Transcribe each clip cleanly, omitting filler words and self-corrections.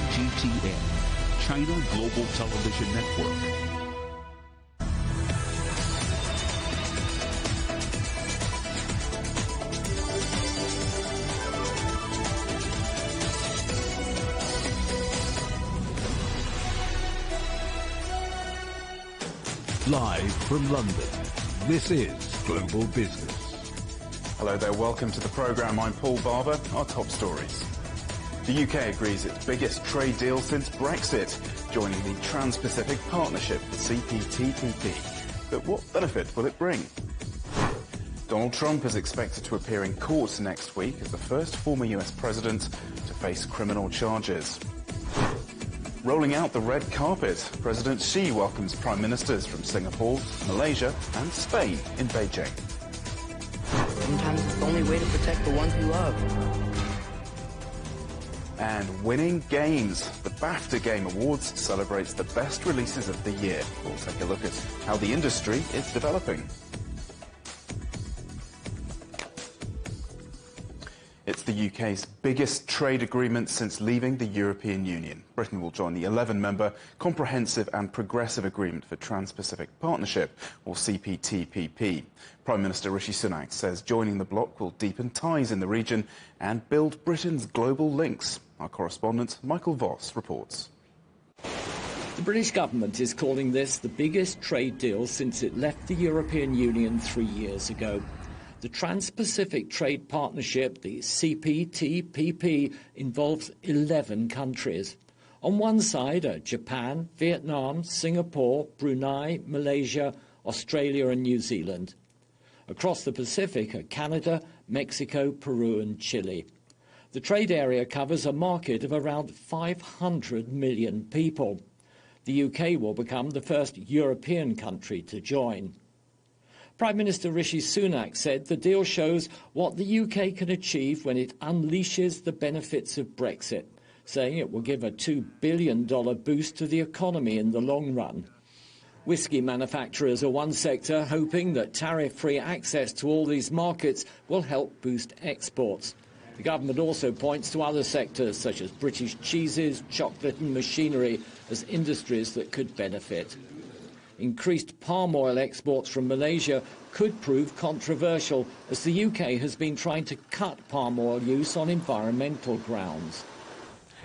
CGTN, China Global Television Network. Live from London, this is Global Business. Hello there, welcome to the programme. I'm Paul Barber. Our top stories. The UK agrees its biggest trade deal since Brexit, joining the Trans-Pacific Partnership, the CPTPP. But what benefit will it bring? Donald Trump is expected to appear in court next week as the first former US president to face criminal charges. Rolling out the red carpet, President Xi welcomes prime ministers from Singapore, Malaysia and Spain in Beijing. Sometimes it's the only way to protect the ones we love. And winning games. The BAFTA Game Awards celebrates the best releases of the year. We'll take a look at how the industry is developing. It's the UK's biggest trade agreement since leaving the European Union. Britain will join the 11-member Comprehensive and Progressive Agreement for Trans-Pacific Partnership, or CPTPP. Prime Minister Rishi Sunak says joining the bloc will deepen ties in the region and build Britain's global links. Our correspondent Michael Voss reports. The British government is calling this the biggest trade deal since it left the European Union 3 years ago. The Trans-Pacific Trade Partnership, the CPTPP, involves 11 countries. On one side are Japan, Vietnam, Singapore, Brunei, Malaysia, Australia and New Zealand. Across the Pacific are Canada, Mexico, Peru and Chile. The trade area covers a market of around 500 million people. The UK will become the first European country to join. Prime Minister Rishi Sunak said the deal shows what the UK can achieve when it unleashes the benefits of Brexit, saying it will give a $2 billion boost to the economy in the long run. Whisky manufacturers are one sector, hoping that tariff-free access to all these markets will help boost exports. The government also points to other sectors, such as British cheeses, chocolate and machinery, as industries that could benefit. Increased palm oil exports from Malaysia could prove controversial, as the UK has been trying to cut palm oil use on environmental grounds.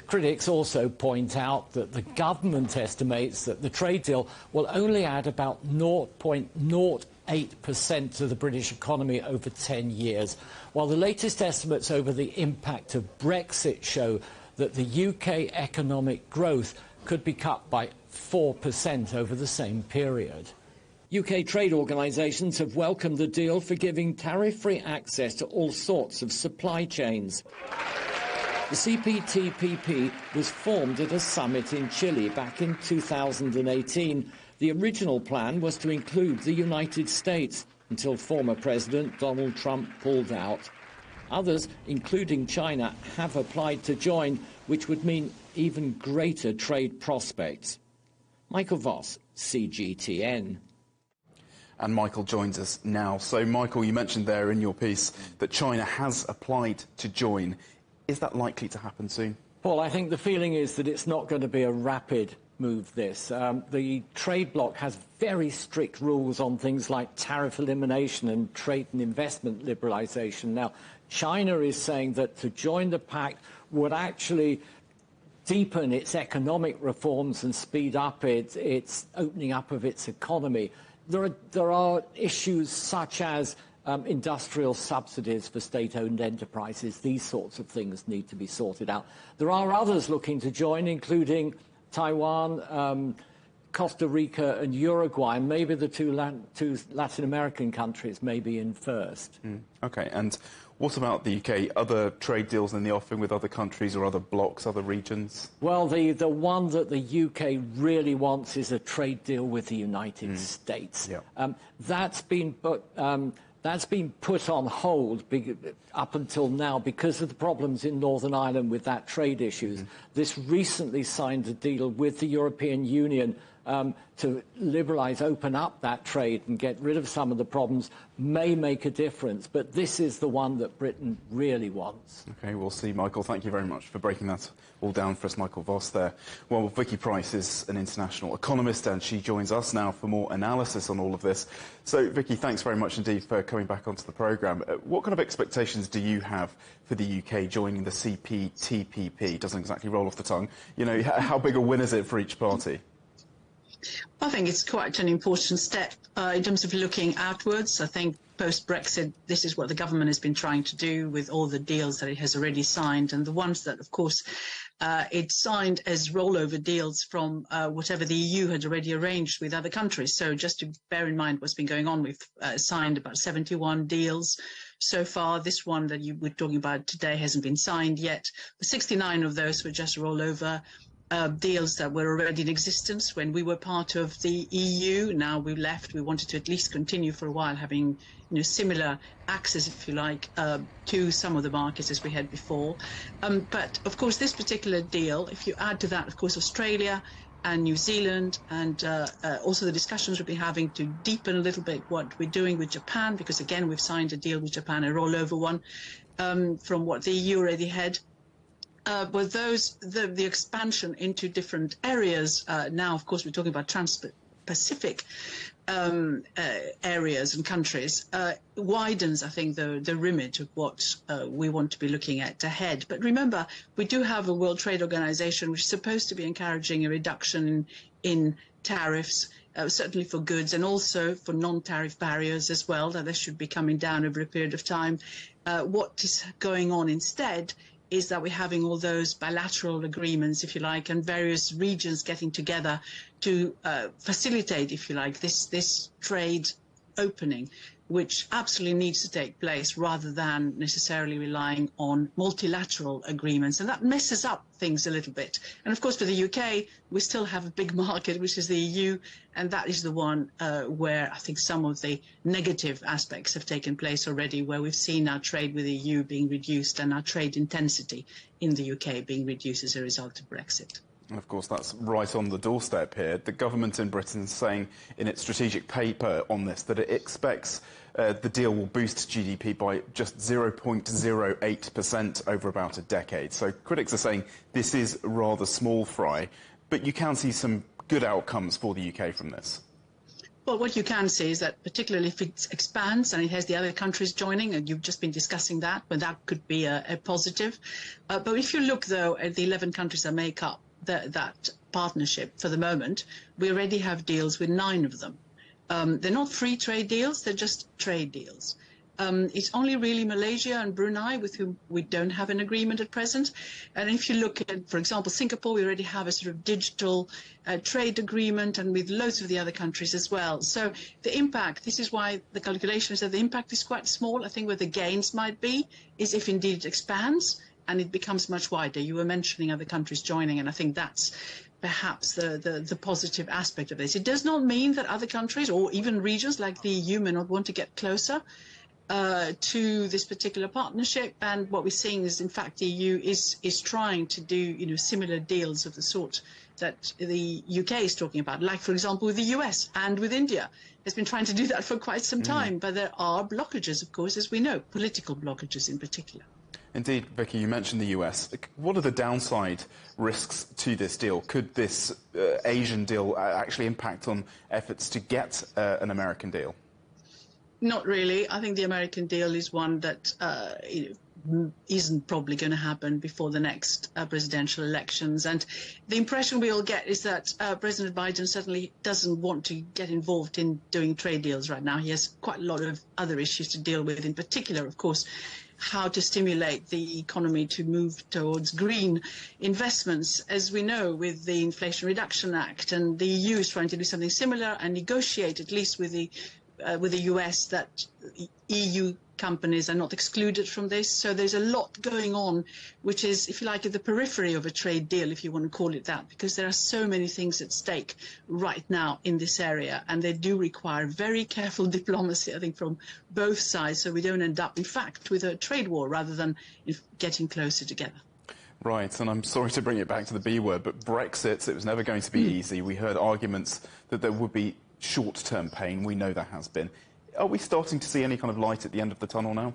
Critics also point out that the government estimates that the trade deal will only add about 0.08% to the British economy over 10 years, while the latest estimates over the impact of Brexit show that the UK economic growth could be cut by 4% over the same period. UK trade organisations have welcomed the deal for giving tariff-free access to all sorts of supply chains. The CPTPP was formed at a summit in Chile back in 2018. The original plan was to include the United States, until former President Donald Trump pulled out. Others, including China, have applied to join, which would mean even greater trade prospects. Michael Voss, CGTN. And Michael joins us now. So, Michael, you mentioned there in your piece that China has applied to join. Is that likely to happen soon? Paul, I think the feeling is that it's not going to be a rapid move, this. The trade bloc has very strict rules on things like tariff elimination and trade and investment liberalisation. Now, China is saying that to join the pact would actually deepen its economic reforms and speed up its opening up of its economy. There are issues such as industrial subsidies for state-owned enterprises. These sorts of things need to be sorted out. There are others looking to join, including Taiwan, Costa Rica and Uruguay, and maybe the two Latin American countries may be in first. OK, and what about the UK? Other trade deals in the offing with other countries or other blocs, other regions? Well, the one that the UK really wants is a trade deal with the United States. Yeah. That's been put on hold up until now because of the problems in Northern Ireland with that trade issues. This recently signed a deal with the European Union to liberalise, open up that trade and get rid of some of the problems may make a difference. But this is the one that Britain really wants. OK, we'll see, Michael. Thank you very much for breaking that all down for us, Michael Voss there. Well, Vicky Price is an international economist, and she joins us now for more analysis on all of this. So, Vicky, thanks very much indeed for coming back onto the programme. What kind of expectations do you have for the UK joining the CPTPP? Doesn't exactly roll off the tongue. You know, how big a win is it for each party? I think it's quite an important step in terms of looking outwards. I think post-Brexit, this is what the government has been trying to do with all the deals that it has already signed, and the ones that, of course, it signed as rollover deals from whatever the EU had already arranged with other countries. So just to bear in mind what's been going on, we've signed about 71 deals so far. This one that you were talking about today hasn't been signed yet. But 69 of those were just rollover deals that were already in existence when we were part of the EU. Now we left. We wanted to at least continue for a while having, similar access, if you like, to some of the markets as we had before. But of course, this particular deal, if you add to that, of course, Australia and New Zealand, and also the discussions we've been having to deepen a little bit what we're doing with Japan, because again, we've signed a deal with Japan, a rollover one from what the EU already had. With the expansion into different areas, now, of course, we're talking about Trans-Pacific areas and countries, widens, I think, the remit of what we want to be looking at ahead. But remember, we do have a World Trade Organization which is supposed to be encouraging a reduction in tariffs, certainly for goods, and also for non-tariff barriers as well, that they should be coming down over a period of time. What is going on instead is that we're having all those bilateral agreements, if you like, and various regions getting together to facilitate, if you like, this trade opening, which absolutely needs to take place rather than necessarily relying on multilateral agreements. And that messes up things a little bit. And of course, for the UK, we still have a big market, which is the EU, and that is the one where I think some of the negative aspects have taken place already, where we've seen our trade with the EU being reduced and our trade intensity in the UK being reduced as a result of Brexit. Of course, that's right on the doorstep here. The government in Britain is saying in its strategic paper on this that it expects the deal will boost GDP by just 0.08% over about a decade. So critics are saying this is rather small fry, but you can see some good outcomes for the UK from this. Well, what you can see is that particularly if it expands and it has the other countries joining, and you've just been discussing that, but that could be a positive. But if you look, though, at the 11 countries that make up that partnership for the moment, we already have deals with 9 of them. They're not free trade deals, they're just trade deals. It's only really Malaysia and Brunei with whom we don't have an agreement at present. And if you look at, for example, Singapore, we already have a sort of digital trade agreement, and with loads of the other countries as well. So the impact, this is why the calculation is that the impact is quite small. I think where the gains might be is if indeed it expands and it becomes much wider. You were mentioning other countries joining, and I think that's perhaps the positive aspect of this. It does not mean that other countries or even regions like the EU may not want to get closer to this particular partnership. And what we're seeing is, in fact, the EU is trying to do similar deals of the sort that the UK is talking about, like, for example, with the US and with India. It's been trying to do that for quite some time, but there are blockages, of course, as we know, political blockages in particular. Indeed, Vicky, you mentioned the US. What are the downside risks to this deal? Could this Asian deal actually impact on efforts to get an American deal? Not really. I think the American deal is one that isn't probably going to happen before the next presidential elections. And the impression we all get is that President Biden certainly doesn't want to get involved in doing trade deals right now. He has quite a lot of other issues to deal with, in particular, of course, how to stimulate the economy to move towards green investments. As we know, with the Inflation Reduction Act, and the EU is trying to do something similar and negotiate, at least with the US, that EU companies are not excluded from this. So there's a lot going on, which is, if you like, at the periphery of a trade deal, if you want to call it that, because there are so many things at stake right now in this area, and they do require very careful diplomacy, I think, from both sides, so we don't end up, in fact, with a trade war rather than getting closer together. Right, and I'm sorry to bring it back to the B word, but Brexit, it was never going to be easy. We heard arguments that there would be short-term pain. We know there has been. Are we starting to see any kind of light at the end of the tunnel now?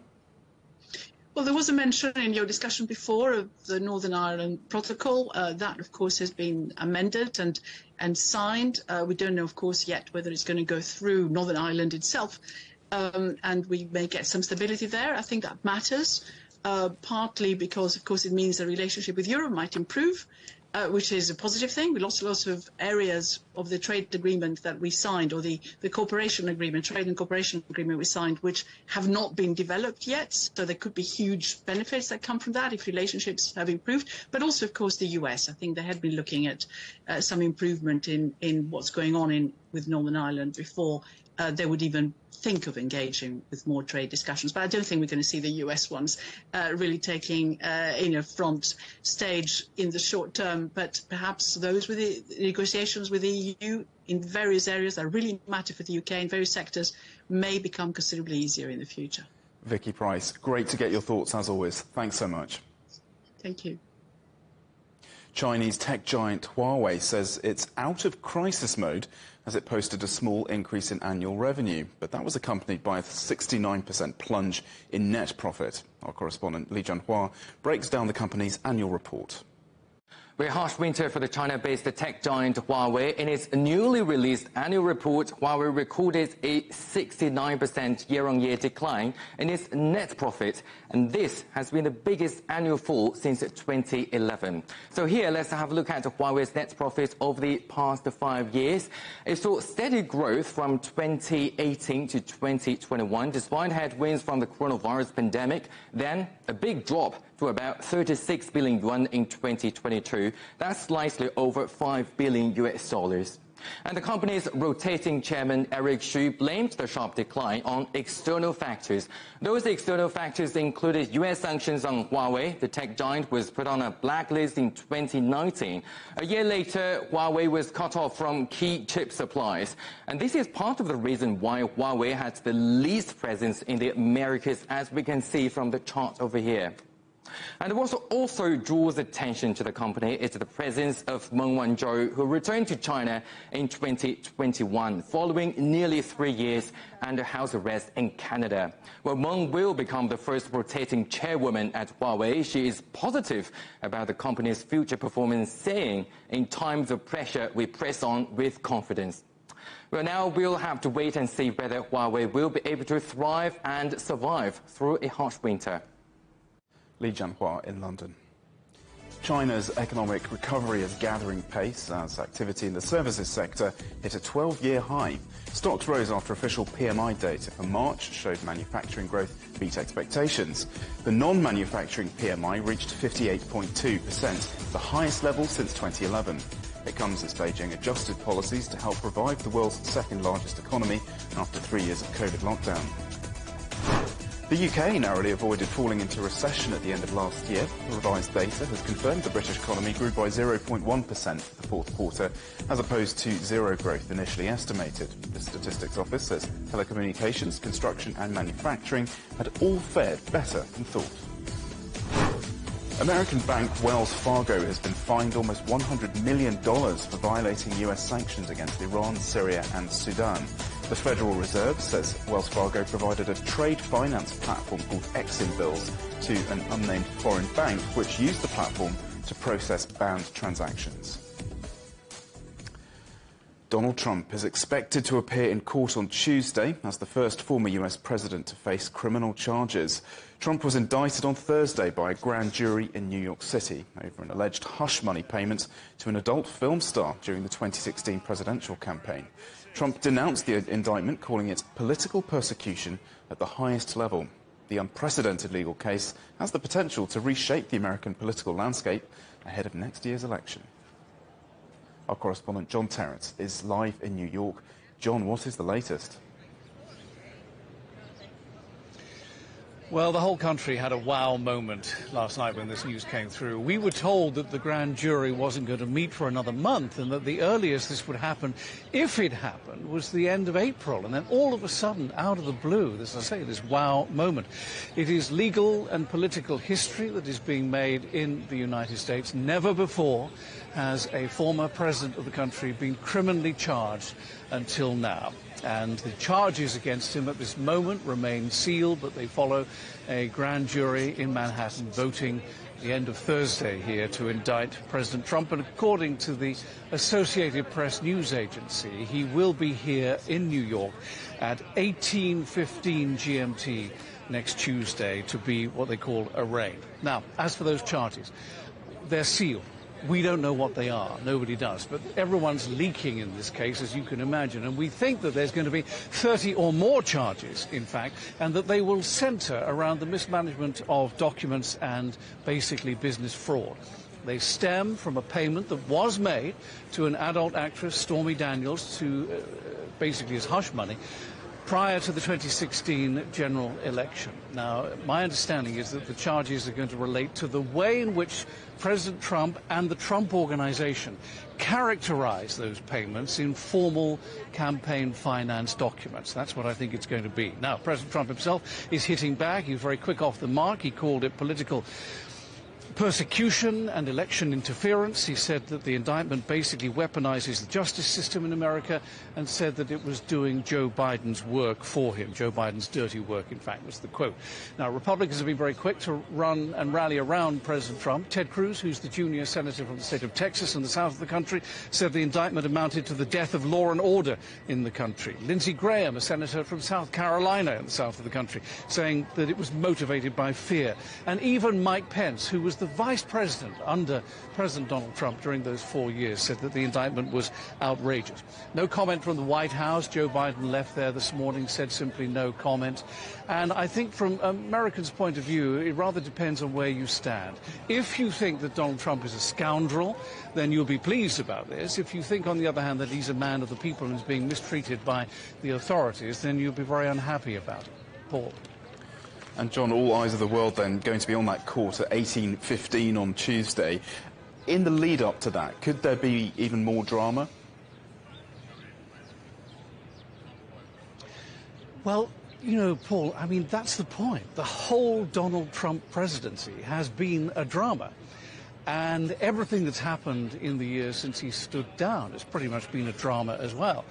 Well, there was a mention in your discussion before of the Northern Ireland Protocol. That, of course, has been amended and signed. We don't know, of course, yet whether it's going to go through Northern Ireland itself, and we may get some stability there. I think that matters, partly because, of course, it means the relationship with Europe might improve, which is a positive thing. We lost lots of areas of the trade agreement that we signed, or the cooperation agreement, trade and cooperation agreement we signed, which have not been developed yet. So there could be huge benefits that come from that if relationships have improved. But also, of course, the US. I think they had been looking at some improvement in what's going on with Northern Ireland before they would even think of engaging with more trade discussions. But I don't think we're going to see the US ones really taking front stage in the short term. But perhaps those with the negotiations with the EU in various areas that really matter for the UK in various sectors may become considerably easier in the future. Vicky Price, great to get your thoughts as always. Thanks so much. Thank you. Chinese tech giant Huawei says it's out of crisis mode as it posted a small increase in annual revenue, but that was accompanied by a 69% plunge in net profit. Our correspondent Li Jianhua breaks down the company's annual report. With harsh winter for the China-based tech giant Huawei, in its newly released annual report, Huawei recorded a 69% year-on-year decline in its net profit, and this has been the biggest annual fall since 2011. So here, let's have a look at Huawei's net profit over the past 5 years. It saw steady growth from 2018 to 2021, despite headwinds from the coronavirus pandemic, then a big drop to about 36 billion yuan in 2022. That's slightly over $5 billion. And the company's rotating chairman, Eric Xu, blamed the sharp decline on external factors. Those external factors included U.S. sanctions on Huawei. The tech giant was put on a blacklist in 2019. A year later, Huawei was cut off from key chip supplies. And this is part of the reason why Huawei had the least presence in the Americas, as we can see from the chart over here. And what also draws attention to the company is the presence of Meng Wanzhou, who returned to China in 2021, following nearly 3 years under house arrest in Canada. Well, Meng will become the first rotating chairwoman at Huawei. She is positive about the company's future performance, saying, "In times of pressure, we press on with confidence." Well, now we'll have to wait and see whether Huawei will be able to thrive and survive through a harsh winter. Li Jianhua in London. China's economic recovery is gathering pace as activity in the services sector hit a 12-year high. Stocks rose after official PMI data for March showed manufacturing growth beat expectations. The non-manufacturing PMI reached 58.2%, the highest level since 2011. It comes as Beijing adjusted policies to help revive the world's second-largest economy after 3 years of COVID lockdown. The UK narrowly avoided falling into recession at the end of last year. The revised data has confirmed the British economy grew by 0.1% for the fourth quarter, as opposed to zero growth initially estimated. The Statistics Office says telecommunications, construction and manufacturing had all fared better than thought. American bank Wells Fargo has been fined almost $100 million for violating US sanctions against Iran, Syria and Sudan. The Federal Reserve says Wells Fargo provided a trade finance platform called Exim Bills to an unnamed foreign bank, which used the platform to process banned transactions. Donald Trump is expected to appear in court on Tuesday as the first former US president to face criminal charges. Trump was indicted on Thursday by a grand jury in New York City over an alleged hush money payment to an adult film star during the 2016 presidential campaign. Trump denounced the indictment, calling it political persecution at the highest level. The unprecedented legal case has the potential to reshape the American political landscape ahead of next year's election. Our correspondent John Terrence is live in New York. John, what is the latest? Well, the whole country had a wow moment last night when this news came through. We were told that the grand jury wasn't going to meet for another month and that the earliest this would happen, if it happened, was the end of April. And then all of a sudden, out of the blue, as I say, this wow moment. It is legal and political history that is being made in the United States. Never before has a former president of the country been criminally charged until now. And the charges against him at this moment remain sealed, but they follow a grand jury in Manhattan voting the end of Thursday here to indict President Trump. And according to the Associated Press news agency, he will be here in New York at 18:15 GMT next Tuesday to be what they call arraigned. Now, as for those charges, they're sealed. We don't know what they are. Nobody does. But everyone's leaking in this case, as you can imagine. And we think that there's going to be 30 or more charges, in fact, and that they will center around the mismanagement of documents and basically business fraud. They stem from a payment that was made to an adult actress, Stormy Daniels, to basically as hush money, prior to the 2016 general election. Now, my understanding is that the charges are going to relate to the way in which President Trump and the Trump Organization characterize those payments in formal campaign finance documents. That's what I think it's going to be. Now, President Trump himself is hitting back. He's very quick off the mark. He called it political persecution and election interference. He said that the indictment basically weaponizes the justice system in America and said that it was doing Joe Biden's work for him. Joe Biden's dirty work, in fact, was the quote. Now, Republicans have been very quick to run and rally around President Trump. Ted Cruz, who's the junior senator from the state of Texas in the south of the country, said the indictment amounted to the death of law and order in the country. Lindsey Graham, a senator from South Carolina in the south of the country, saying that it was motivated by fear. And even Mike Pence, who was the vice president under President Donald Trump during those 4 years, said that the indictment was outrageous. No comment from the White House. Joe Biden left there this morning, said simply no comment. And I think from Americans' point of view, it rather depends on where you stand. If you think that Donald Trump is a scoundrel, then you'll be pleased about this. If you think, on the other hand, that he's a man of the people and is being mistreated by the authorities, then you'll be very unhappy about it. Paul. And John, all eyes of the world then going to be on that court at 18:15 on Tuesday. In the lead up to that, could there be even more drama? Well, you know, Paul, I mean, that's the point. The whole Donald Trump presidency has been a drama. And everything that's happened in the years since he stood down has pretty much been a drama as well.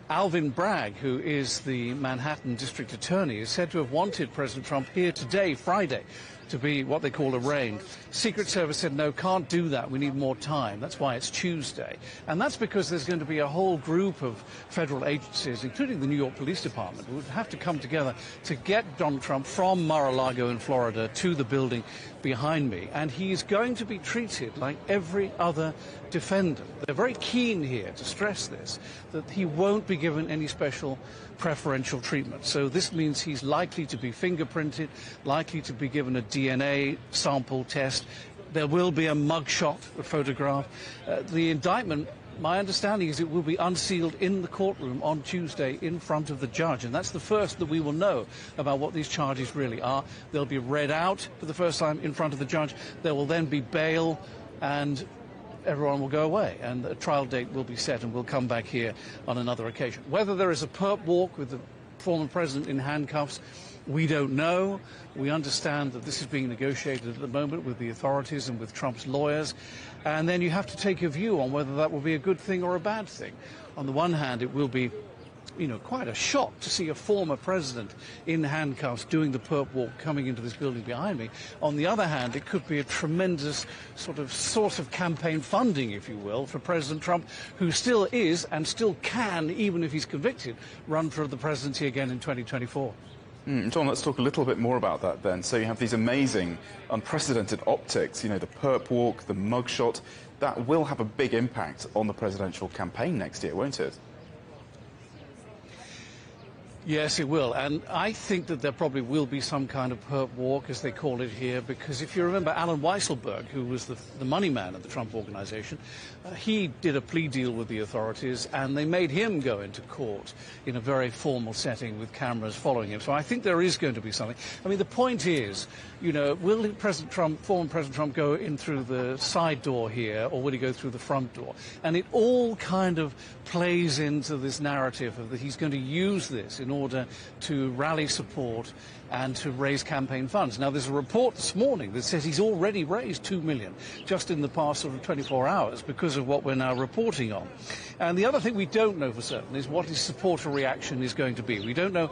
Alvin Bragg, who is the Manhattan district attorney, is said to have wanted President Trump here today, Friday, to be what they call arraigned. Secret Service said, no, can't do that. We need more time. That's why it's Tuesday. And that's because there's going to be a whole group of federal agencies, including the New York Police Department, who would have to come together to get Donald Trump from Mar-a-Lago in Florida to the building behind me. And he is going to be treated like every other defendant. They're very keen here to stress this, that he won't be given any special preferential treatment. So this means he's likely to be fingerprinted, likely to be given a DNA sample test. There will be a mugshot, a photograph. The indictment, my understanding is it will be unsealed in the courtroom on Tuesday in front of the judge. And that's the first that we will know about what these charges really are. They'll be read out for the first time in front of the judge. There will then be bail, and everyone will go away, and a trial date will be set, and we'll come back here on another occasion. Whether there is a perp walk with the former president in handcuffs, we don't know. We understand that this is being negotiated at the moment with the authorities and with Trump's lawyers. And then you have to take a view on whether that will be a good thing or a bad thing. On the one hand, it will be, you know, quite a shock to see a former president in handcuffs doing the perp walk coming into this building behind me. On the other hand, it could be a tremendous sort of campaign funding, if you will, for President Trump, who still is and still can, even if he's convicted, run for the presidency again in 2024. John, let's talk a little bit more about that then. So you have these amazing, unprecedented optics, you know, the perp walk, the mugshot. That will have a big impact on the presidential campaign next year, won't it? Yes, it will. And I think that there probably will be some kind of perp walk, as they call it here, because if you remember Alan Weisselberg, who was the money man of the Trump organization, he did a plea deal with the authorities, and they made him go into court in a very formal setting with cameras following him. So I think there is going to be something. I mean, the point is, you know, will former President Trump go in through the side door here, or will he go through the front door? And it all kind of plays into this narrative of that he's going to use this in order to rally support and to raise campaign funds. Now, there's a report this morning that says he's already raised $2 million just in the past sort of 24 hours because of what we're now reporting on. And the other thing we don't know for certain is what his supporter reaction is going to be. We don't know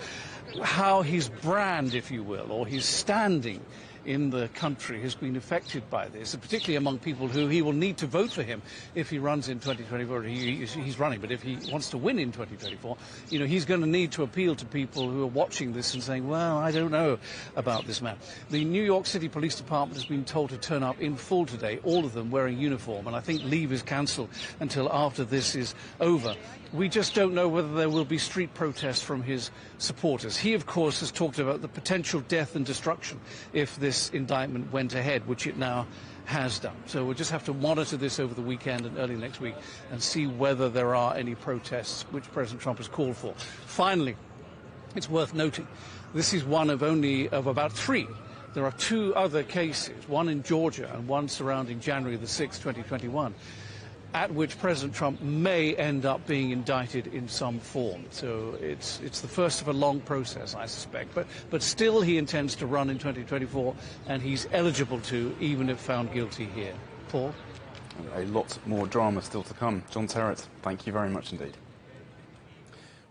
how his brand, if you will, or his standing in the country has been affected by this, particularly among people who he will need to vote for him if he runs in 2024. He's running, but if he wants to win in 2024, you know, he's going to need to appeal to people who are watching this and saying, well, I don't know about this man. The New York City Police Department has been told to turn up in full today, all of them wearing uniform, and I think leave is cancelled until after this is over. We just don't know whether there will be street protests from his supporters. He, of course, has talked about the potential death and destruction if this indictment went ahead, which it now has done. So we'll just have to monitor this over the weekend and early next week and see whether there are any protests, which President Trump has called for. Finally, it's worth noting, this is one of about three. There are two other cases, one in Georgia and one surrounding January the 6th, 2021. At which President Trump may end up being indicted in some form. So it's the first of a long process, I suspect. But still he intends to run in 2024, and he's eligible to, even if found guilty here. Paul? A lot more drama still to come. John Terrett, thank you very much indeed.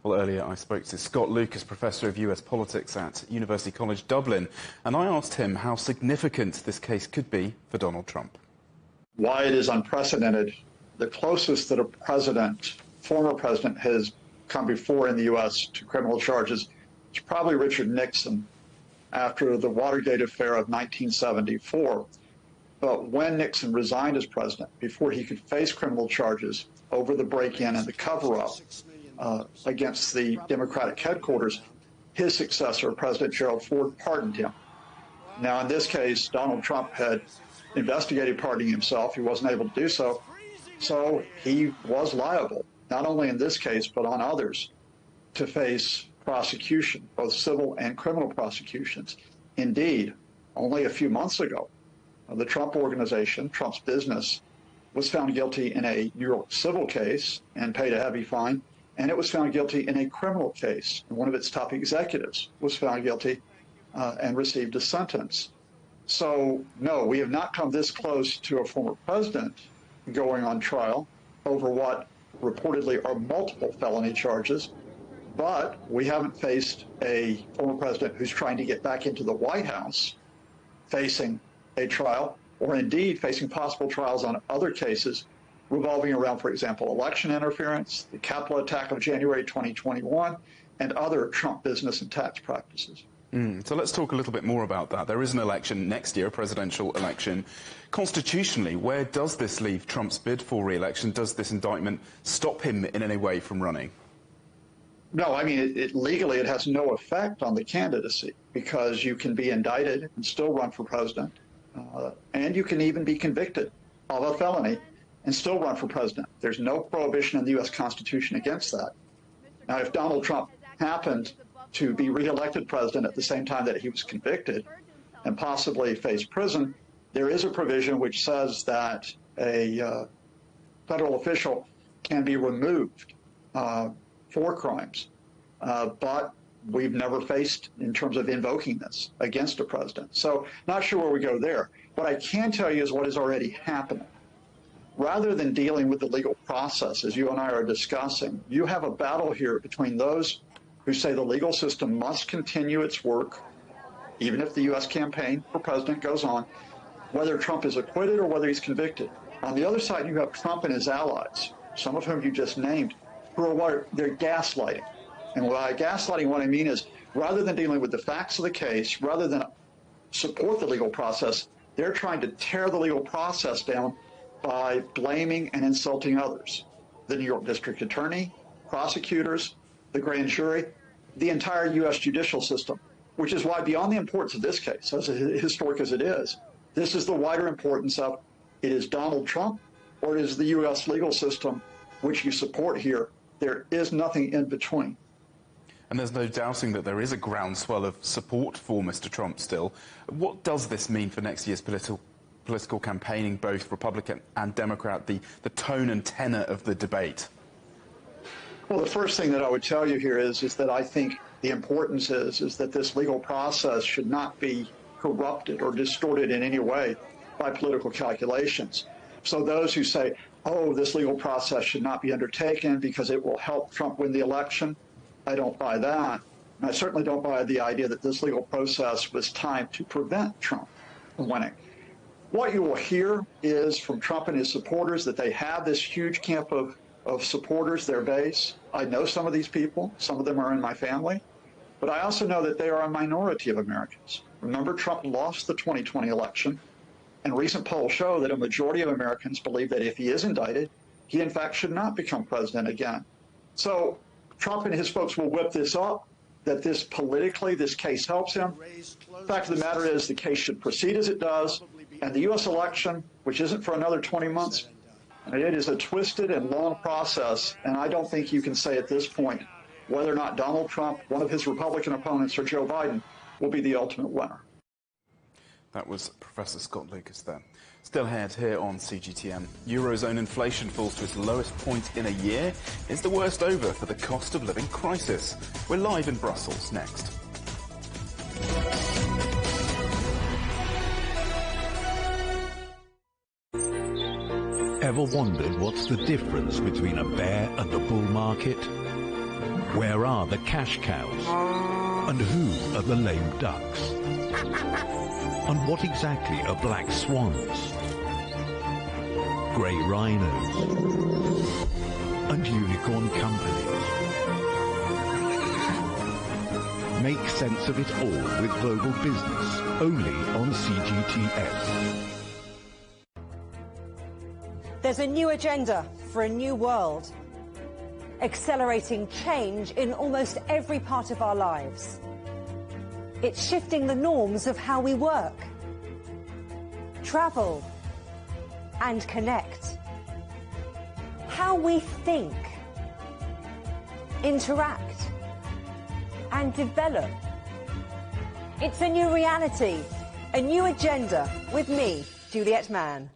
Well, earlier I spoke to Scott Lucas, Professor of US Politics at University College Dublin, and I asked him how significant this case could be for Donald Trump. Why it is unprecedented. The closest that a president, former president, has come before in the U.S. to criminal charges is probably Richard Nixon after the Watergate affair of 1974. But when Nixon resigned as president, before he could face criminal charges over the break-in and the cover-up against the Democratic headquarters, his successor, President Gerald Ford, pardoned him. Now, in this case, Donald Trump had investigated pardoning himself. He wasn't able to do so. So he was liable, not only in this case, but on others, to face prosecution, both civil and criminal prosecutions. Indeed, only a few months ago, the Trump Organization, Trump's business, was found guilty in a New York civil case and paid a heavy fine, and it was found guilty in a criminal case. And one of its top executives was found guilty and received a sentence. So, no, we have not come this close to a former president going on trial over what reportedly are multiple felony charges, but we haven't faced a former president who's trying to get back into the White House facing a trial, or indeed facing possible trials on other cases revolving around, for example, election interference, the Capitol attack of January 2021, and other Trump business and tax practices. So let's talk a little bit more about that. There is an election next year, a presidential election. Constitutionally, where does this leave Trump's bid for re-election? Does this indictment stop him in any way from running? No, I mean, legally it has no effect on the candidacy because you can be indicted and still run for president, and you can even be convicted of a felony and still run for president. There's no prohibition in the U.S. Constitution against that. Now, if Donald Trump happened to be reelected president at the same time that he was convicted and possibly face prison, there is a provision which says that a federal official can be removed for crimes. But we've never faced in terms of invoking this against a president. So not sure where we go there. What I can tell you is what is already happening. Rather than dealing with the legal process, as you and I are discussing, you have a battle here between those who say the legal system must continue its work, even if the U.S. campaign for president goes on, whether Trump is acquitted or whether he's convicted. On the other side, you have Trump and his allies, some of whom you just named, who are they're gaslighting. And by gaslighting, what I mean is, rather than dealing with the facts of the case, rather than support the legal process, they're trying to tear the legal process down by blaming and insulting others. The New York District Attorney, prosecutors, the grand jury, the entire U.S. judicial system, which is why, beyond the importance of this case, as historic as it is, this is the wider importance of it is Donald Trump or it is the U.S. legal system which you support here. There is nothing in between. And there's no doubting that there is a groundswell of support for Mr. Trump still. What does this mean for next year's political campaigning, both Republican and Democrat, the tone and tenor of the debate? Well, the first thing that I would tell you here is that I think the importance is that this legal process should not be corrupted or distorted in any way by political calculations. So those who say, oh, this legal process should not be undertaken because it will help Trump win the election, I don't buy that. And I certainly don't buy the idea that this legal process was timed to prevent Trump from winning. What you will hear is from Trump and his supporters that they have this huge camp of supporters, their base. I know some of these people. Some of them are in my family. But I also know that they are a minority of Americans. Remember, Trump lost the 2020 election, and recent polls show that a majority of Americans believe that if he is indicted, he in fact should not become president again. So Trump and his folks will whip this up, that this politically, this case helps him. The fact of the matter is the case should proceed as it does, and the U.S. election, which isn't for another 20 months, it is a twisted and long process, and I don't think you can say at this point whether or not Donald Trump, one of his Republican opponents, or Joe Biden will be the ultimate winner. That was Professor Scott Lucas there. Still ahead here on CGTN. Eurozone inflation falls to its lowest point in a year. Is the worst over for the cost of living crisis? We're live in Brussels next. Ever wondered what's the difference between a bear and a bull market? Where are the cash cows? And who are the lame ducks? And what exactly are black swans, grey rhinos, and unicorn companies? Make sense of it all with Global Business, only on CGTN. There's a new agenda for a new world, accelerating change in almost every part of our lives. It's shifting the norms of how we work, travel, and connect. How we think, interact, and develop. It's a new reality, a new agenda with me, Juliet Mann.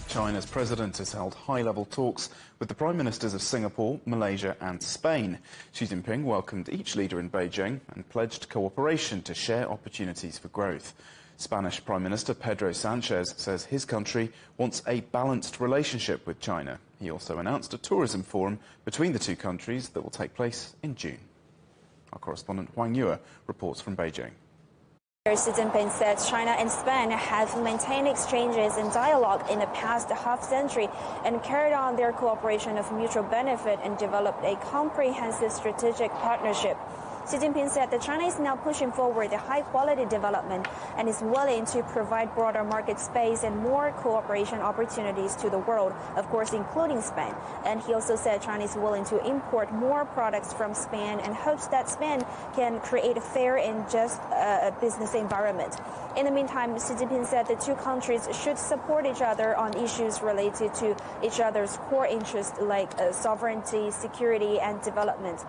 China's president has held high-level talks with the prime ministers of Singapore, Malaysia and Spain. Xi Jinping welcomed each leader in Beijing and pledged cooperation to share opportunities for growth. Spanish Prime Minister Pedro Sanchez says his country wants a balanced relationship with China. He also announced a tourism forum between the two countries that will take place in June. Our correspondent Huang Yue reports from Beijing. Xi Jinping said China and Spain have maintained exchanges and dialogue in the past half-century and carried on their cooperation of mutual benefit and developed a comprehensive strategic partnership. Xi Jinping said that China is now pushing forward the high-quality development and is willing to provide broader market space and more cooperation opportunities to the world, of course, including Spain. And he also said China is willing to import more products from Spain and hopes that Spain can create a fair and just business environment. In the meantime, Xi Jinping said the two countries should support each other on issues related to each other's core interests like sovereignty, security, and development.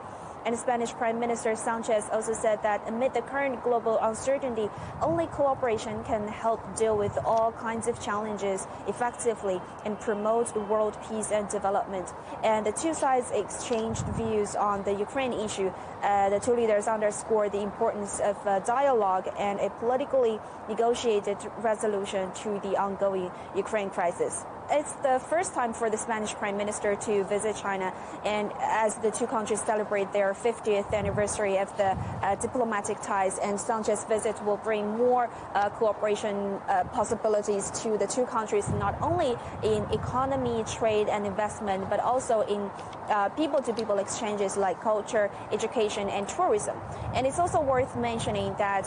And Spanish Prime Minister Sanchez also said that amid the current global uncertainty, only cooperation can help deal with all kinds of challenges effectively and promote world peace and development. And the two sides exchanged views on the Ukraine issue. The two leaders underscored the importance of dialogue and a politically negotiated resolution to the ongoing Ukraine crisis. It's the first time for the Spanish Prime Minister to visit China, and as the two countries celebrate their 50th anniversary of the diplomatic ties, and Sanchez's visit will bring more cooperation possibilities to the two countries, not only in economy, trade and investment, but also in people-to-people exchanges like culture, education and tourism. And it's also worth mentioning that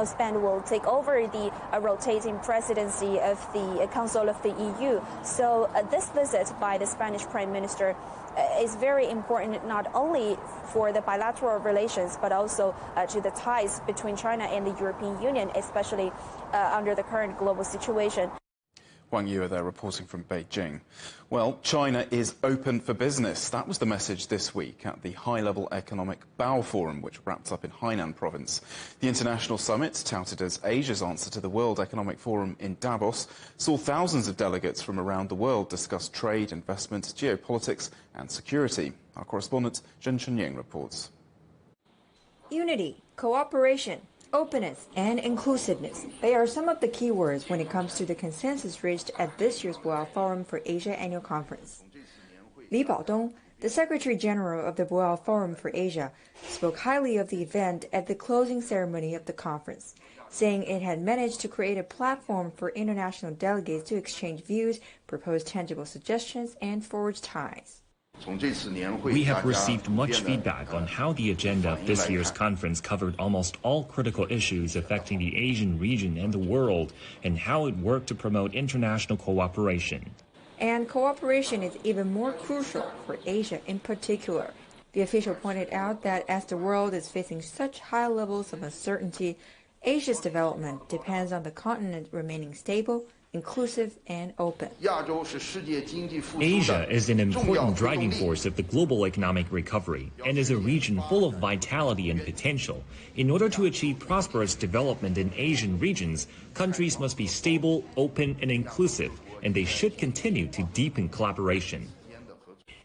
Spain will take over the rotating presidency of the Council of the EU. So this visit by the Spanish Prime Minister is very important not only for the bilateral relations, but also to the ties between China and the European Union, especially under the current global situation. Wang Yue there reporting from Beijing. Well, China is open for business. That was the message this week at the high-level economic Bao Forum, which wrapped up in Hainan province. The international summit, touted as Asia's answer to the World Economic Forum in Davos, saw thousands of delegates from around the world discuss trade, investment, geopolitics and security. Our correspondent Zhen Chunying reports. Unity, cooperation, openness and inclusiveness. They are some of the key words when it comes to the consensus reached at this year's Boao Forum for Asia annual conference. Li Baodong, the Secretary General of the Boao Forum for Asia, spoke highly of the event at the closing ceremony of the conference, saying it had managed to create a platform for international delegates to exchange views, propose tangible suggestions and forge ties. We have received much feedback on how the agenda of this year's conference covered almost all critical issues affecting the Asian region and the world, and how it worked to promote international cooperation. And cooperation is even more crucial for Asia in particular. The official pointed out that as the world is facing such high levels of uncertainty, Asia's development depends on the continent remaining stable, inclusive and open. Asia is an important driving force of the global economic recovery and is a region full of vitality and potential. In order to achieve prosperous development in Asian regions, countries must be stable, open and inclusive, and they should continue to deepen collaboration.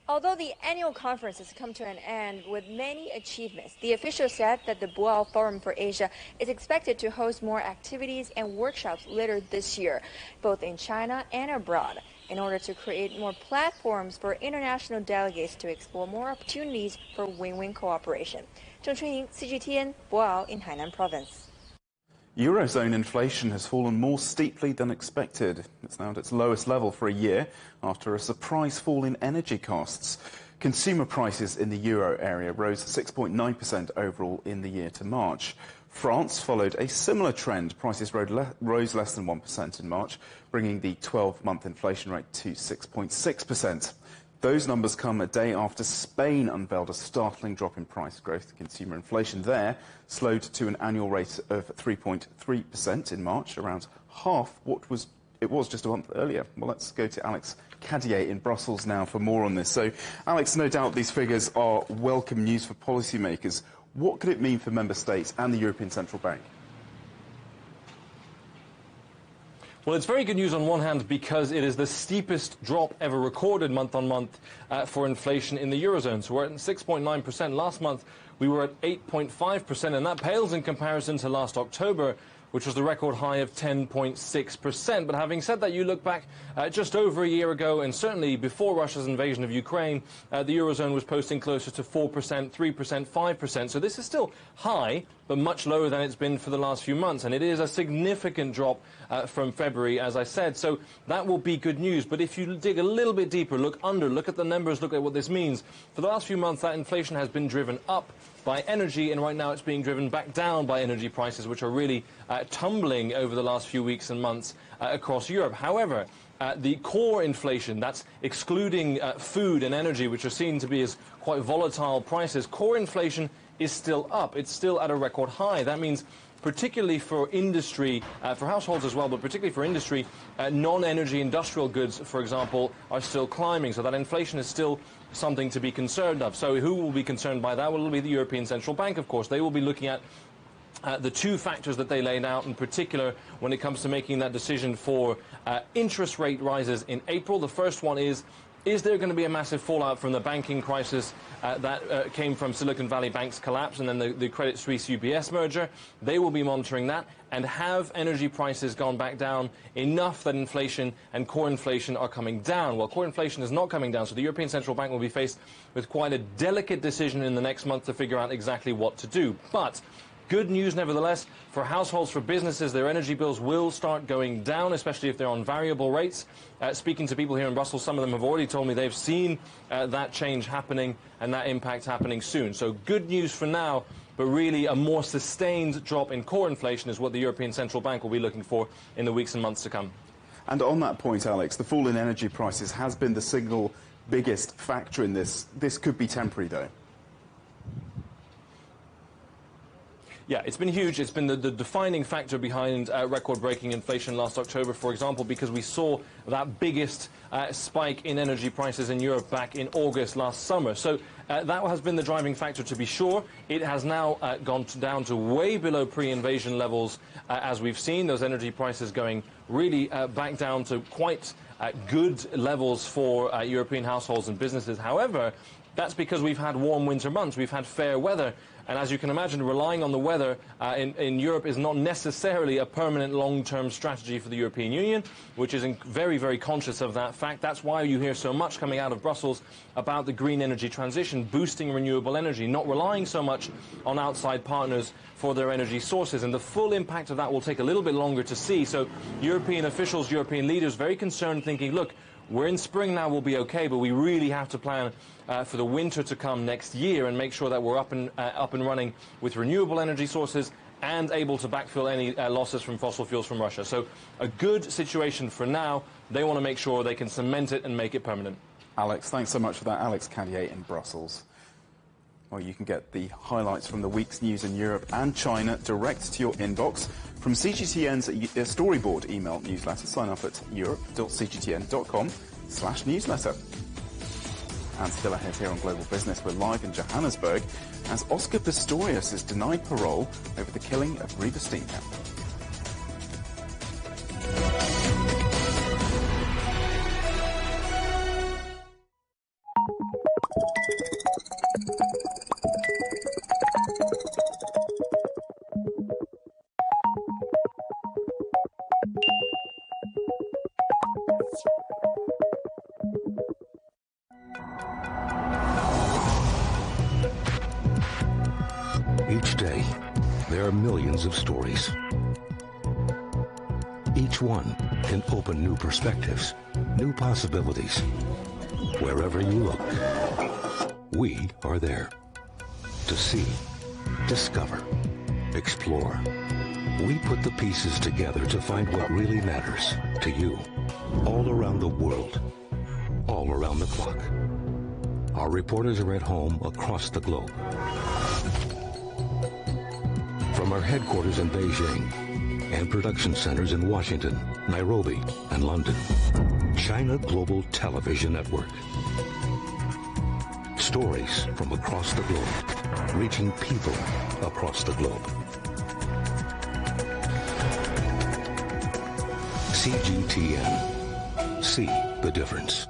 Although the annual conference has come to an end with many achievements, the official said that the Boao Forum for Asia is expected to host more activities and workshops later this year, both in China and abroad, in order to create more platforms for international delegates to explore more opportunities for win-win cooperation. Zheng Chunying, CGTN, Boao in Hainan Province. Eurozone inflation has fallen more steeply than expected. It's now at its lowest level for a year after a surprise fall in energy costs. Consumer prices in the euro area rose 6.9% overall in the year to March. France followed a similar trend. Prices rose less than 1% in March, bringing the 12-month inflation rate to 6.6%. Those numbers come a day after Spain unveiled a startling drop in price growth. Consumer inflation there slowed to an annual rate of 3.3% in March, around half what it was just a month earlier. Well, let's go to Alex Cadier in Brussels now for more on this. So, Alex, no doubt these figures are welcome news for policymakers. What could it mean for member states and the European Central Bank? Well, it's very good news on one hand because it is the steepest drop ever recorded month on month for inflation in the Eurozone. So we're at 6.9%. Last month we were at 8.5%, and that pales in comparison to last October, which was the record high of 10.6%. But having said that, you look back just over a year ago, and certainly before Russia's invasion of Ukraine, the Eurozone was posting closer to 4%, 3%, 5%. So this is still high, but much lower than it's been for the last few months. And it is a significant drop from February, as I said. So that will be good news. But if you dig a little bit deeper, look at the numbers, look at what this means. For the last few months, that inflation has been driven up by energy, and right now it's being driven back down by energy prices, which are really tumbling over the last few weeks and months across Europe. However, the core inflation, that's excluding food and energy, which are seen to be as quite volatile prices, core inflation is still up. It's still at a record high. That means particularly for industry, for households as well, but particularly for industry, non-energy industrial goods, for example, are still climbing. So that inflation is still something to be concerned of. So who will be concerned by that? Well, it'll be the European Central Bank, of course. They will be looking at the two factors that they laid out, in particular, when it comes to making that decision for interest rate rises in April. The first one is there going to be a massive fallout from the banking crisis that came from Silicon Valley Bank's collapse and then the Credit Suisse UBS merger? They will be monitoring that. And have energy prices gone back down enough that inflation and core inflation are coming down? Well, core inflation is not coming down, so the European Central Bank will be faced with quite a delicate decision in the next month to figure out exactly what to do. But good news, nevertheless, for households, for businesses, their energy bills will start going down, especially if they're on variable rates. Speaking to people here in Brussels, some of them have already told me they've seen that change happening and that impact happening soon. So good news for now, but really a more sustained drop in core inflation is what the European Central Bank will be looking for in the weeks and months to come. And on that point, Alex, the fall in energy prices has been the single biggest factor in this. This could be temporary, though. Yeah, it's been huge. It's been the defining factor behind record-breaking inflation last October, for example, because we saw that biggest spike in energy prices in Europe back in August last summer. So that has been the driving factor, to be sure. It has now gone down to way below pre-invasion levels, as we've seen. Those energy prices going really back down to quite good levels for European households and businesses. However, that's because we've had warm winter months. We've had fair weather. And as you can imagine, relying on the weather in Europe is not necessarily a permanent long-term strategy for the European Union, which is very, very conscious of that fact. That's why you hear so much coming out of Brussels about the green energy transition, boosting renewable energy, not relying so much on outside partners for their energy sources. And the full impact of that will take a little bit longer to see. So European officials, European leaders, very concerned, thinking, look, we're in spring now, we'll be okay, but we really have to plan for the winter to come next year and make sure that we're up and running with renewable energy sources and able to backfill any losses from fossil fuels from Russia. So a good situation for now. They want to make sure they can cement it and make it permanent. Alex, thanks so much for that. Alex Cadier in Brussels. Well, you can get the highlights from the week's news in Europe and China direct to your inbox from CGTN's Storyboard email newsletter. Sign up at europe.cgtn.com/newsletter. And still ahead here on Global Business, we're live in Johannesburg as Oscar Pistorius is denied parole over the killing of Reba Steenkamp. Each day, there are millions of stories. Each one can open new perspectives, new possibilities. Wherever you look, we are there. To see, discover, explore. We put the pieces together to find what really matters to you, all around the world, all around the clock. Our reporters are at home across the globe. From our headquarters in Beijing and production centers in Washington, Nairobi, and London, China Global Television Network. Stories from across the globe, reaching people across the globe. CGTN. See the difference.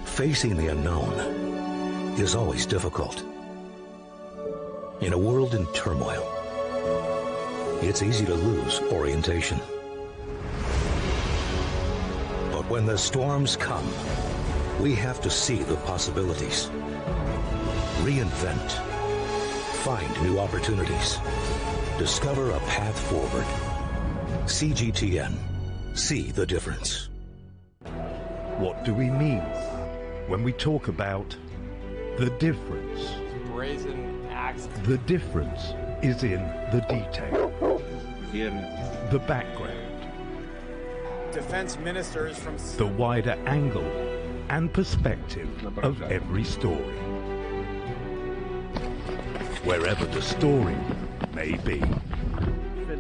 Facing the unknown is always difficult. In a world in turmoil, it's easy to lose orientation. But when the storms come, we have to see the possibilities, reinvent, find new opportunities, discover a path forward. CGTN. See the difference. What do we mean when we talk about the difference? Brazen axe. The difference is in the detail, the background, Defense ministers from the wider angle and perspective of every story. wherever the story may be.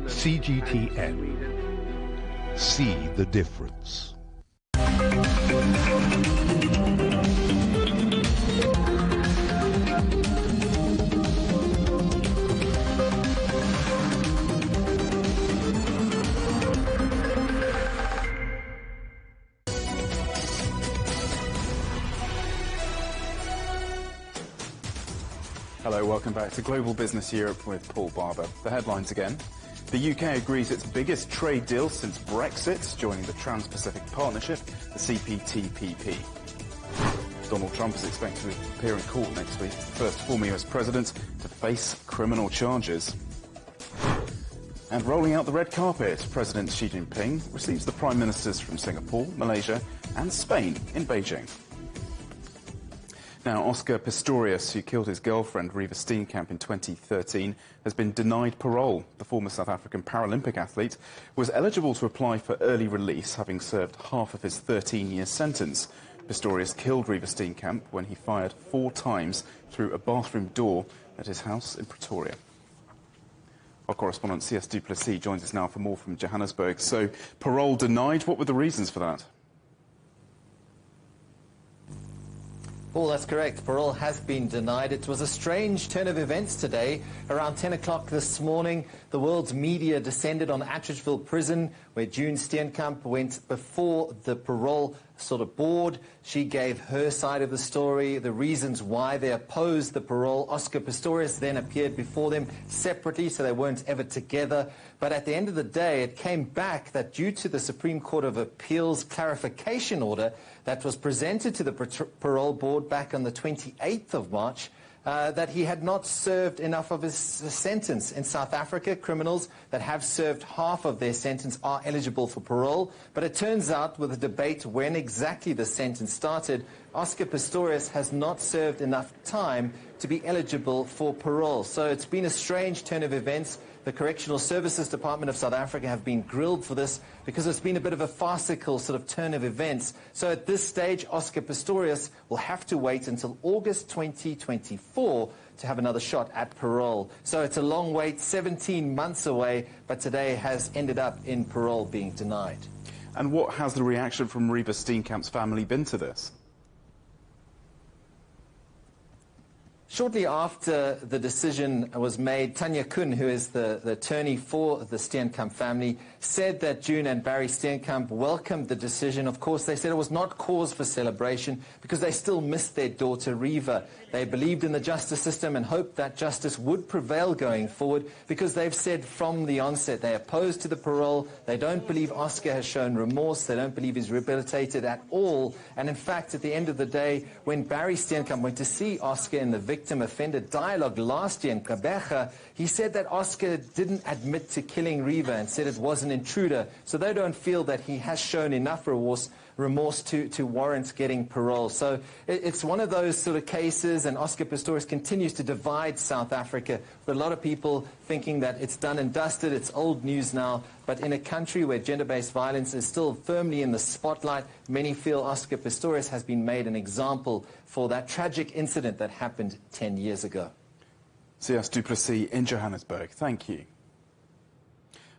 CGTN. See the difference. Hello, welcome back to Global Business Europe with Paul Barber. The headlines again. The UK agrees its biggest trade deal since Brexit, joining the Trans-Pacific Partnership, the CPTPP. Donald Trump is expected to appear in court next week, the first former US president to face criminal charges. And rolling out the red carpet, President Xi Jinping receives the Prime Ministers from Singapore, Malaysia and Spain in Beijing. Now, Oscar Pistorius, who killed his girlfriend Riva Steenkamp in 2013, has been denied parole. The former South African Paralympic athlete was eligible to apply for early release, having served half of his 13-year sentence. Pistorius killed Riva Steenkamp when he fired 4 times through a bathroom door at his house in Pretoria. Our correspondent C.S. Duplessis joins us now for more from Johannesburg. So, parole denied. What were the reasons for that? Paul, that's correct. Parole has been denied. It was a strange turn of events today. Around 10 o'clock this morning, the world's media descended on Atteridgeville Prison, where June Steenkamp went before the parole board. She gave her side of the story, the reasons why they opposed the parole. Oscar Pistorius then appeared before them separately, so they weren't ever together. But at the end of the day, it came back that due to the Supreme Court of Appeals clarification order that was presented to the parole board back on the 28th of March, that he had not served enough of his sentence. In South Africa, criminals that have served half of their sentence are eligible for parole. But it turns out, with the debate when exactly the sentence started, Oscar Pistorius has not served enough time to be eligible for parole. So it's been a strange turn of events. The Correctional Services Department of South Africa have been grilled for this because it's been a bit of a farcical turn of events. So at this stage, Oscar Pistorius will have to wait until August 2024 to have another shot at parole. So it's a long wait, 17 months away, but today has ended up in parole being denied. And what has the reaction from Riva Steenkamp's family been to this? Shortly after the decision was made, Tanya Kuhn, who is the attorney for the Steenkamp family, said that June and Barry Steenkamp welcomed the decision. Of course, they said it was not cause for celebration because they still missed their daughter Riva. They believed in the justice system and hoped that justice would prevail going forward because they've said from the onset they opposed to the parole. They don't believe Oscar has shown remorse. They don't believe he's rehabilitated at all. And in fact, at the end of the day, when Barry Steenkamp went to see Oscar in the victim offender dialogue last year in Kabeja, he said that Oscar didn't admit to killing Riva and said it was an intruder. So they don't feel that he has shown enough remorse to warrant getting parole. So it's one of those cases, and Oscar Pistorius continues to divide South Africa, with a lot of people thinking that it's done and dusted, it's old news now. But in a country where gender-based violence is still firmly in the spotlight, many feel Oscar Pistorius has been made an example for that tragic incident that happened 10 years ago. C.S. Duplessis in Johannesburg. Thank you.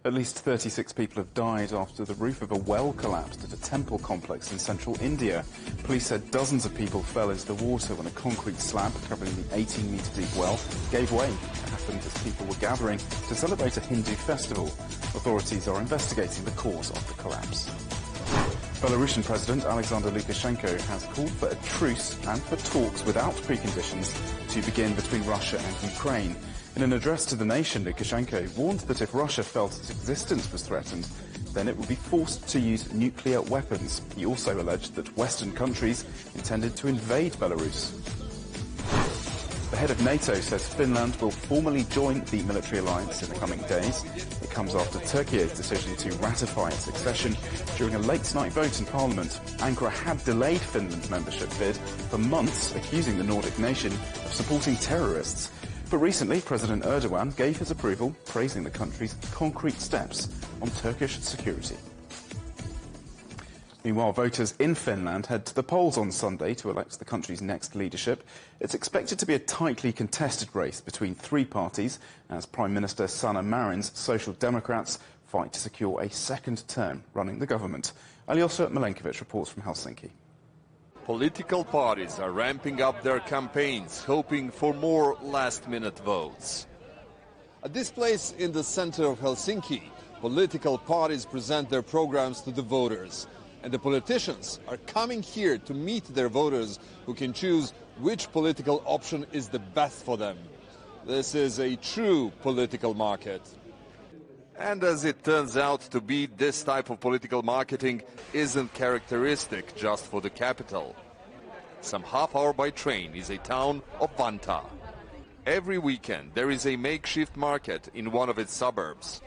At least 36 people have died after the roof of a well collapsed at a temple complex in central India. Police said dozens of people fell into the water when a concrete slab covering the 18-metre-deep well gave way. It happened as people were gathering to celebrate a Hindu festival. Authorities are investigating the cause of the collapse. Belarusian President Alexander Lukashenko has called for a truce and for talks without preconditions to begin between Russia and Ukraine. In an address to the nation, Lukashenko warned that if Russia felt its existence was threatened, then it would be forced to use nuclear weapons. He also alleged that Western countries intended to invade Belarus. The head of NATO says Finland will formally join the military alliance in the coming days. It comes after Turkey's decision to ratify its accession during a late-night vote in Parliament. Ankara had delayed Finland's membership bid for months, accusing the Nordic nation of supporting terrorists. But recently, President Erdogan gave his approval, praising the country's concrete steps on Turkish security. Meanwhile, voters in Finland head to the polls on Sunday to elect the country's next leadership. It's expected to be a tightly contested race between three parties as Prime Minister Sanna Marin's Social Democrats fight to secure a second term running the government. Alyosha Milenkovic reports from Helsinki. Political parties are ramping up their campaigns, hoping for more last-minute votes. At this place in the center of Helsinki, political parties present their programs to the voters. And the politicians are coming here to meet their voters who can choose which political option is the best for them. This is a true political market. And as it turns out to be, this type of political marketing isn't characteristic just for the capital. Some half hour by train is a town of Vantaa. Every weekend there is a makeshift market in one of its suburbs.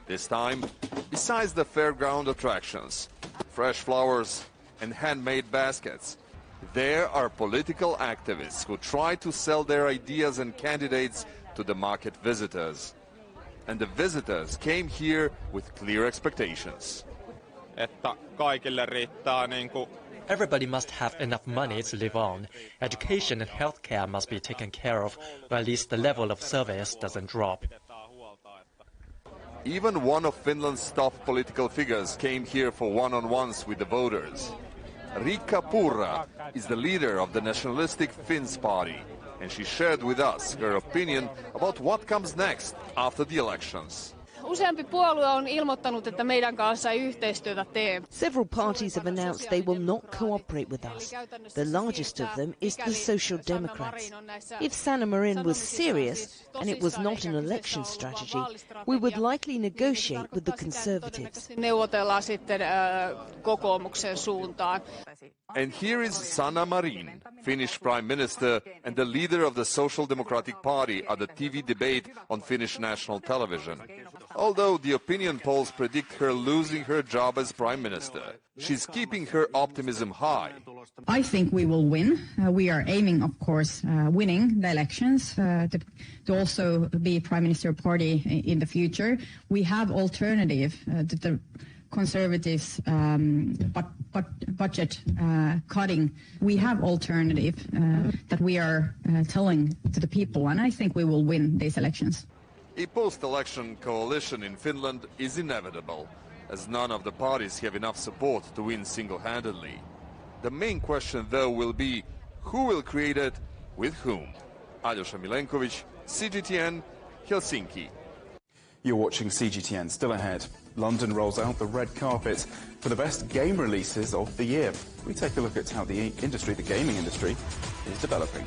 This time, besides the fairground attractions, fresh flowers and handmade baskets, there are political activists who try to sell their ideas and candidates to the market visitors. And the visitors came here with clear expectations. Everybody must have enough money to live on. Education and healthcare must be taken care of, or at least the level of service doesn't drop. Even one of Finland's top political figures came here for one-on-ones with the voters. Riikka Purra is the leader of the nationalistic Finns party, and she shared with us her opinion about what comes next after the elections. Useampi puolue on ilmoittanut, että meidän kanssa ei yhteistyötä tee. Several parties have announced they will not cooperate with us. The largest of them is the Social Democrats. If Sanna Marin was serious and it was not an election strategy, we would likely negotiate with the Conservatives. Neuvotellaan sitten kokoomuksen suuntaan. And here is Sanna Marin, Finnish Prime Minister and the leader of the Social Democratic Party at the TV debate on Finnish national television. Although the opinion polls predict her losing her job as Prime Minister, she's keeping her optimism high. I think we will win. We are aiming, of course, winning the elections to also be Prime Minister party in the future. We have alternative to the Conservatives budget cutting. We have alternative that we are telling to the people, and I think we will win these elections. A post-election coalition in Finland is inevitable, as none of the parties have enough support to win single-handedly. The main question, though, will be who will create it with whom? Alyosha Milenkovic, CGTN, Helsinki. You're watching CGTN. Still ahead, London rolls out the red carpet for the best game releases of the year. We take a look at how the gaming industry, is developing.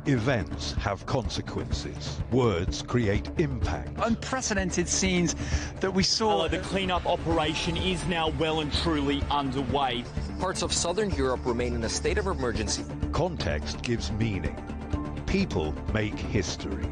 Events have consequences. Words create impact. Unprecedented scenes that we saw. The clean-up operation is now well and truly underway. Parts of southern Europe remain in a state of emergency. Context gives meaning. People make history.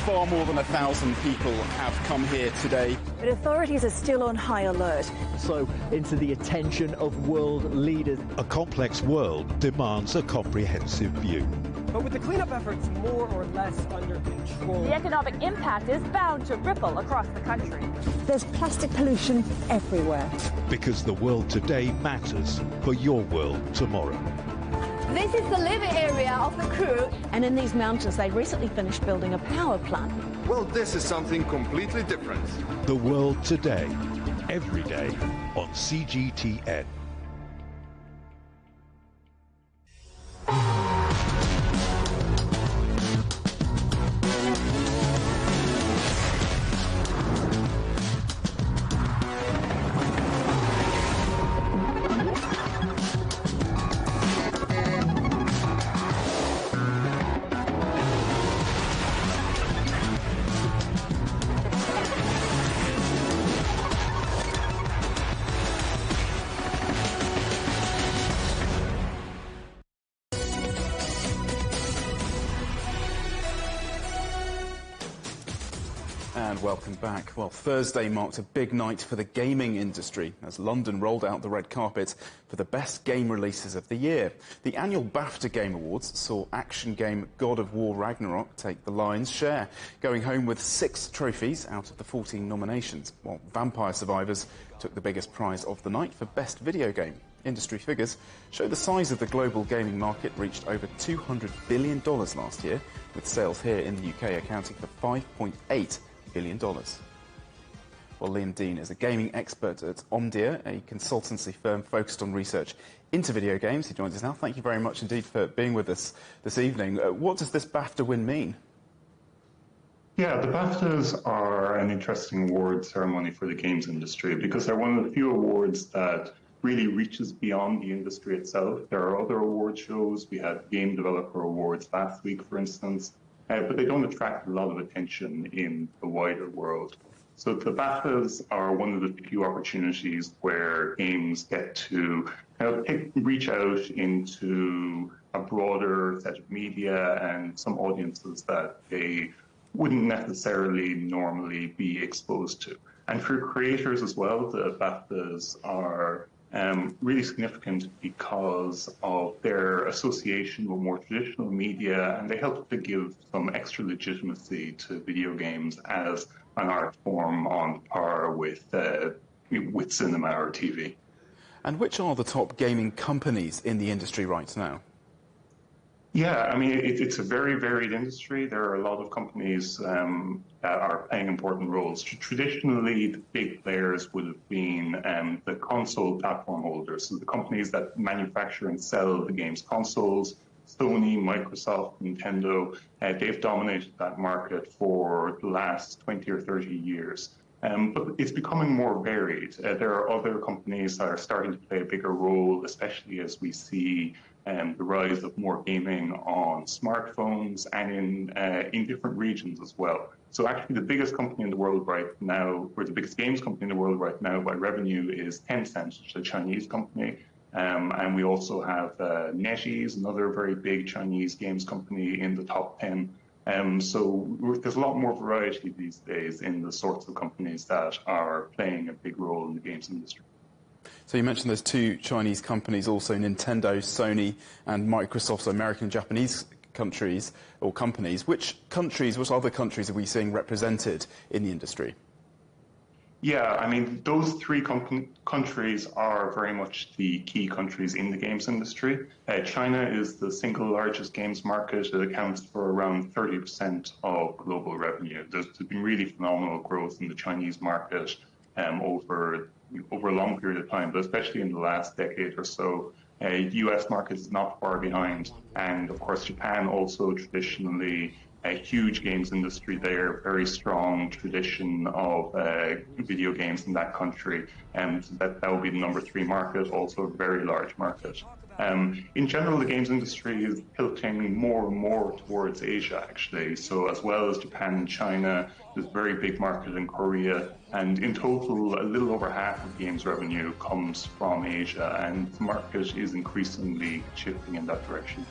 Far more than 1,000 people have come here today. But authorities are still on high alert. So into the attention of world leaders. A complex world demands a comprehensive view. But with the cleanup efforts more or less under control, the economic impact is bound to ripple across the country. There's plastic pollution everywhere. Because the world today matters for your world tomorrow. This is the living area of the crew. And in these mountains, they recently finished building a power plant. Well, this is something completely different. The world today, every day on CGTN. And welcome back. Well, Thursday marked a big night for the gaming industry as London rolled out the red carpet for the best game releases of the year. The annual BAFTA Game Awards saw action game God of War Ragnarok take the lion's share, going home with 6 trophies out of the 14 nominations, while Vampire Survivors took the biggest prize of the night for best video game. Industry figures show the size of the global gaming market reached over $200 billion last year, with sales here in the UK accounting for $5.8 billion. Well, Liam Dean is a gaming expert at Omdia, a consultancy firm focused on research into video games. He joins us now. Thank you very much indeed for being with us this evening. What does this BAFTA win mean? Yeah, the BAFTAs are an interesting award ceremony for the games industry because they're one of the few awards that really reaches beyond the industry itself. There are other award shows. We had Game Developer Awards last week, for instance, but they don't attract a lot of attention in the wider world. So the BAFTAs are one of the few opportunities where games get to reach out into a broader set of media and some audiences that they wouldn't necessarily normally be exposed to. And for creators as well, the BAFTAs are really significant because of their association with more traditional media, and they help to give some extra legitimacy to video games as an art form on par with cinema or TV. And which are the top gaming companies in the industry right now? Yeah, I mean, it's a very varied industry. There are a lot of companies that are playing important roles. Traditionally, the big players would have been the console platform holders, so the companies that manufacture and sell the game's consoles. Sony, Microsoft, Nintendo, they've dominated that market for the last 20 or 30 years. But it's becoming more varied. There are other companies that are starting to play a bigger role, especially as we see the rise of more gaming on smartphones and in different regions as well. So actually the biggest company in the world right now, or the biggest games company in the world right now by revenue is Tencent, which is a Chinese company. And we also have NetEase, another very big Chinese games company, in the top 10. So there's a lot more variety these days in the sorts of companies that are playing a big role in the games industry. So you mentioned there's 2 Chinese companies, also Nintendo, Sony, and Microsoft, so American and Japanese countries or companies. Which other countries are we seeing represented in the industry? Yeah, I mean, those 3 countries are very much the key countries in the games industry. China is the single largest games market. It accounts for around 30% of global revenue. There's been really phenomenal growth in the Chinese market over a long period of time, but especially in the last decade or so. The US market is not far behind. And of course, Japan also traditionally a huge games industry there, very strong tradition of video games in that country. And that will be the number 3 market, also a very large market. In general, the games industry is tilting more and more towards Asia, actually. So as well as Japan and China, there's a very big market in Korea. And in total, a little over half of games revenue comes from Asia. And the market is increasingly shifting in that direction.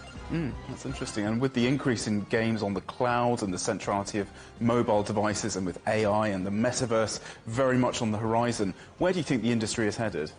That's interesting. And with the increase in games on the cloud and the centrality of mobile devices and with AI and the metaverse very much on the horizon, where do you think the industry is headed?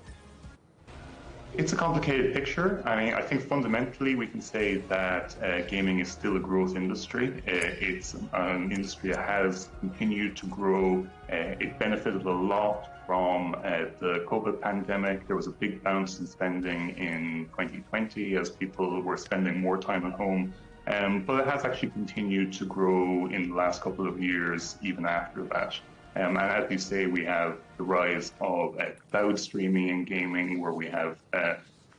It's a complicated picture. I mean, I think fundamentally we can say that gaming is still a growth industry. It's an industry that has continued to grow. It benefited a lot from the COVID pandemic. There was a big bounce in spending in 2020 as people were spending more time at home. But it has actually continued to grow in the last couple of years, even after that. And as you say, we have the rise of cloud streaming in gaming, where we have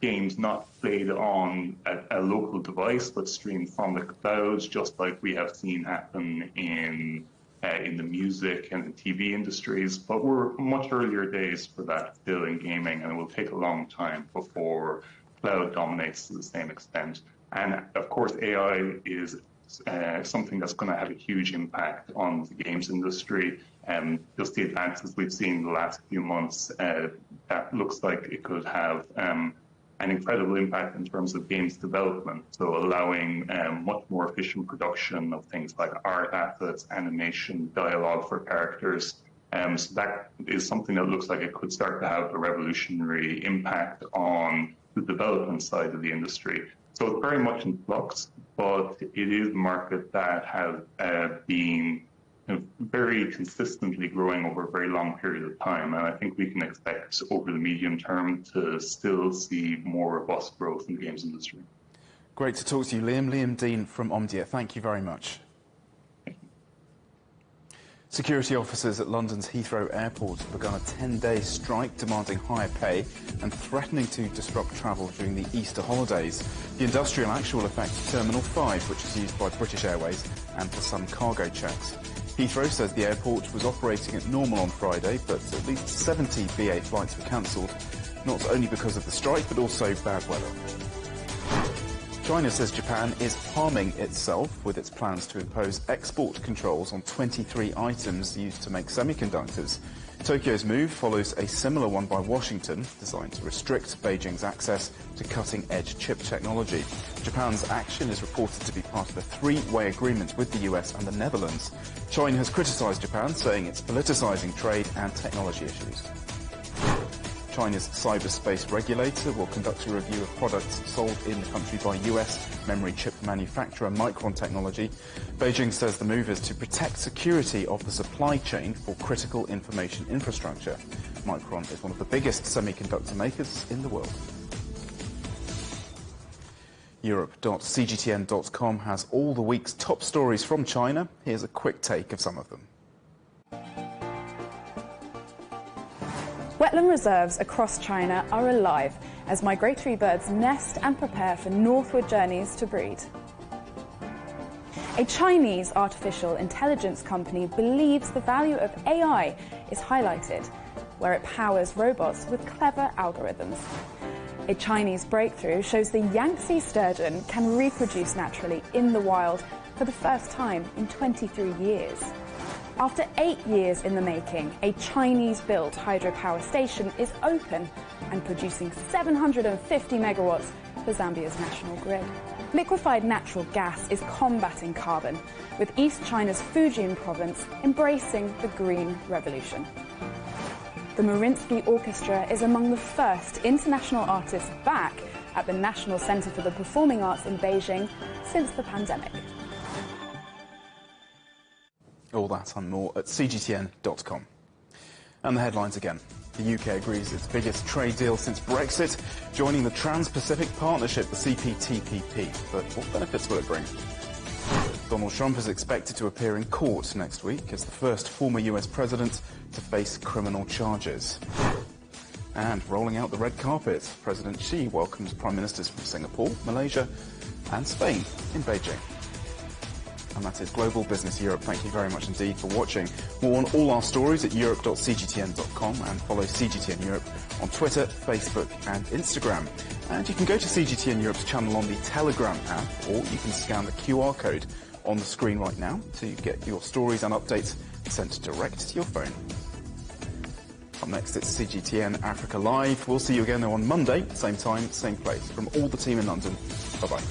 games not played on a local device, but streamed from the clouds, just like we have seen happen in the music and the TV industries. But we're much earlier days for that still in gaming, and it will take a long time before cloud dominates to the same extent. And of course, AI is something that's going to have a huge impact on the games industry. Just the advances we've seen in the last few months, that looks like it could have an incredible impact in terms of games development, so allowing much more efficient production of things like art assets, animation, dialogue for characters. So that is something that looks like it could start to have a revolutionary impact on the development side of the industry. So it's very much in flux, but it is a market that has been very consistently growing over a very long period of time. And I think we can expect over the medium term to still see more robust growth in the games industry. Great to talk to you, Liam. Liam Dean from Omdia. Thank you very much. Security officers at London's Heathrow Airport have begun a 10-day strike demanding higher pay and threatening to disrupt travel during the Easter holidays. The industrial action will affect Terminal 5, which is used by British Airways, and for some cargo checks. Heathrow says the airport was operating at normal on Friday, but at least 70 BA flights were cancelled, not only because of the strike, but also bad weather. China says Japan is harming itself with its plans to impose export controls on 23 items used to make semiconductors. Tokyo's move follows a similar one by Washington, designed to restrict Beijing's access to cutting-edge chip technology. Japan's action is reported to be part of a three-way agreement with the US and the Netherlands. China has criticised Japan, saying it's politicising trade and technology issues. China's cyberspace regulator will conduct a review of products sold in the country by US memory chip manufacturer Micron Technology. Beijing says the move is to protect security of the supply chain for critical information infrastructure. Micron is one of the biggest semiconductor makers in the world. Europe.cgtn.com has all the week's top stories from China. Here's a quick take of some of them. Wetland reserves across China are alive as migratory birds nest and prepare for northward journeys to breed. A Chinese artificial intelligence company believes the value of AI is highlighted, where it powers robots with clever algorithms. A Chinese breakthrough shows the Yangtze sturgeon can reproduce naturally in the wild for the first time in 23 years. After 8 years in the making, a Chinese-built hydropower station is open and producing 750 megawatts for Zambia's national grid. Liquefied natural gas is combating carbon, with East China's Fujian province embracing the green revolution. The Mariinsky Orchestra is among the first international artists back at the National Center for the Performing Arts in Beijing since the pandemic. All that and more at cgtn.com. And the headlines again. The UK agrees its biggest trade deal since Brexit, joining the Trans-Pacific Partnership, the CPTPP. But what benefits will it bring? Donald Trump is expected to appear in court next week as the first former US president to face criminal charges. And rolling out the red carpet, President Xi welcomes prime ministers from Singapore, Malaysia and Spain in Beijing. And that is Global Business Europe. Thank you very much indeed for watching. More on all our stories at europe.cgtn.com and follow CGTN Europe on Twitter, Facebook and Instagram. And you can go to CGTN Europe's channel on the Telegram app, or you can scan the QR code on the screen right now to get your stories and updates sent direct to your phone. Up next, it's CGTN Africa Live. We'll see you again on Monday, same time, same place. From all the team in London, bye-bye.